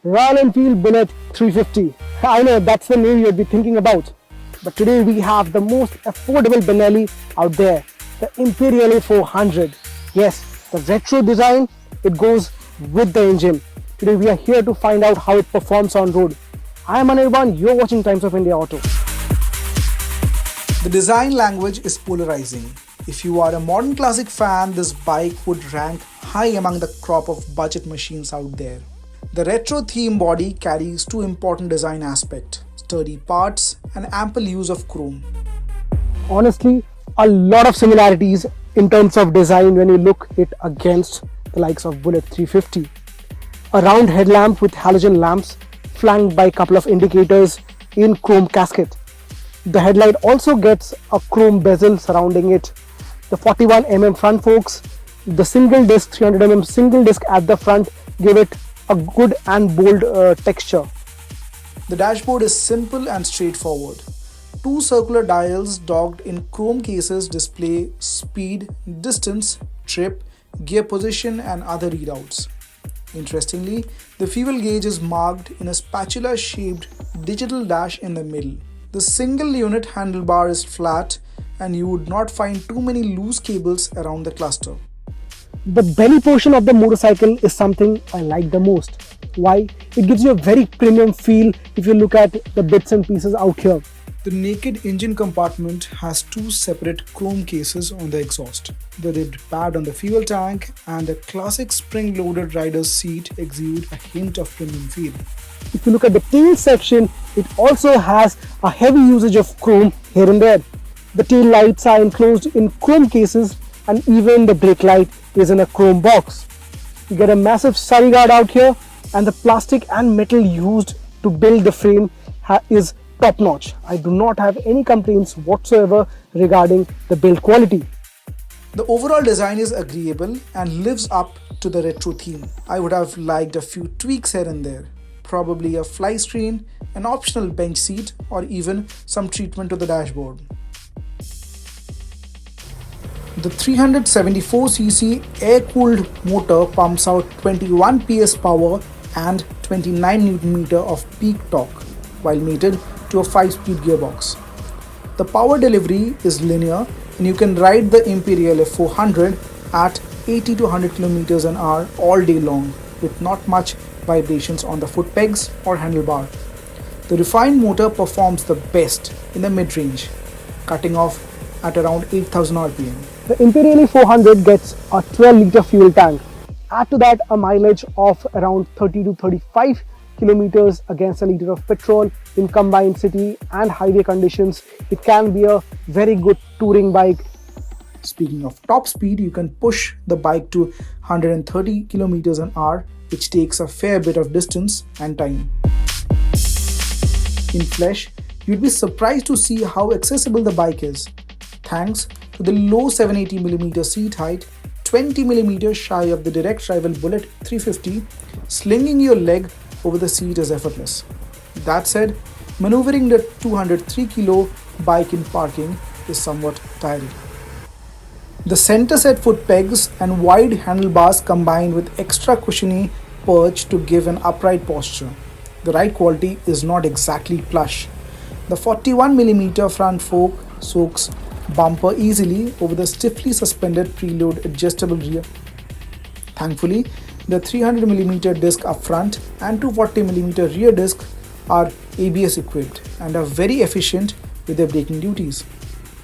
Royal Enfield Bullet 350. I know that's the name you'd be thinking about. But today we have the most affordable Benelli out there, the Imperiale 400. Yes, the retro design, it goes with the engine. Today we are here to find out how it performs on road. I am Anirban, you're watching Times of India Auto. The design language is polarizing. If you are a modern classic fan, this bike would rank high among the crop of budget machines out there. The retro theme body carries two important design aspects: sturdy parts and ample use of chrome. Honestly, a lot of similarities in terms of design when you look it against the likes of Bullet 350. A round headlamp with halogen lamps flanked by a couple of indicators in chrome casket. The headlight also gets a chrome bezel surrounding it. The 41mm front forks, the single disc 300mm single disc at the front give it a good and bold texture. The dashboard is simple and straightforward. Two circular dials docked in chrome cases display speed, distance, trip, gear position and other readouts. Interestingly, the fuel gauge is marked in a spatula-shaped digital dash in the middle. The single unit handlebar is flat and you would not find too many loose cables around the cluster. The belly portion of the motorcycle is something I like the most. Why? It gives you a very premium feel if you look at the bits and pieces out here. The naked engine compartment has two separate chrome cases on the exhaust. The ribbed pad on the fuel tank and the classic spring-loaded rider's seat exude a hint of premium feel. If you look at the tail section, it also has a heavy usage of chrome here and there. The tail lights are enclosed in chrome cases and even the brake light is in a chrome box. You get a massive sunny guard out here and the plastic and metal used to build the frame is top notch. I do not have any complaints whatsoever regarding the build quality. The overall design is agreeable and lives up to the retro theme. I would have liked a few tweaks here and there. Probably a fly screen, an optional bench seat or even some treatment to the dashboard. The 374cc air-cooled motor pumps out 21 PS power and 29 Nm of peak torque while mated to a 5-speed gearbox. The power delivery is linear and you can ride the Imperiale 400 at 80 to 100 km an hour all day long with not much vibrations on the foot pegs or handlebar. The refined motor performs the best in the mid-range, cutting off at around 8000 rpm. The Imperiale 400 gets a 12-litre fuel tank. Add to that a mileage of around 30 to 35 kilometers against a litre of petrol in combined city and highway conditions. It can be a very good touring bike. Speaking of top speed, you can push the bike to 130 kilometers an hour, which takes a fair bit of distance and time. In flesh, you'd be surprised to see how accessible the bike is. Thanks to the low 780mm seat height, 20mm shy of the direct rival Bullet 350, slinging your leg over the seat is effortless. That said, maneuvering the 203 kg bike in parking is somewhat tiring. The center set foot pegs and wide handlebars combined with extra cushiony perch to give an upright posture. The ride quality is not exactly plush. The 41mm front fork soaks bumper easily over the stiffly suspended preload adjustable rear. Thankfully, the 300mm disc up front and 240mm rear disc are ABS equipped and are very efficient with their braking duties.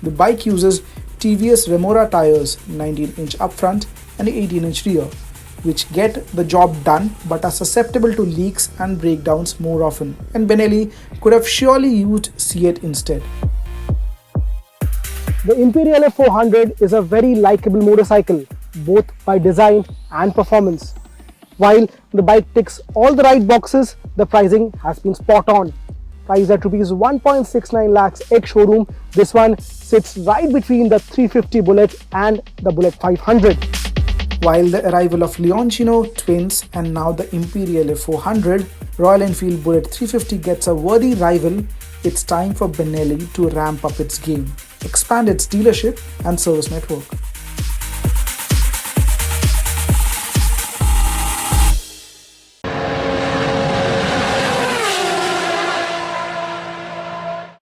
The bike uses TVS Remora tires, 19-inch up front and 18-inch rear, which get the job done but are susceptible to leaks and breakdowns more often, and Benelli could have surely used C8 instead. The Imperiale 400 is a very likable motorcycle, both by design and performance. While the bike ticks all the right boxes, the pricing has been spot on. Priced at Rs 1.69 lakhs ex-showroom, this one sits right between the 350 Bullet and the Bullet 500. While the arrival of Leoncino twins and now the Imperiale 400, Royal Enfield Bullet 350 gets a worthy rival, it's time for Benelli to ramp up its game, expand its dealership and service network.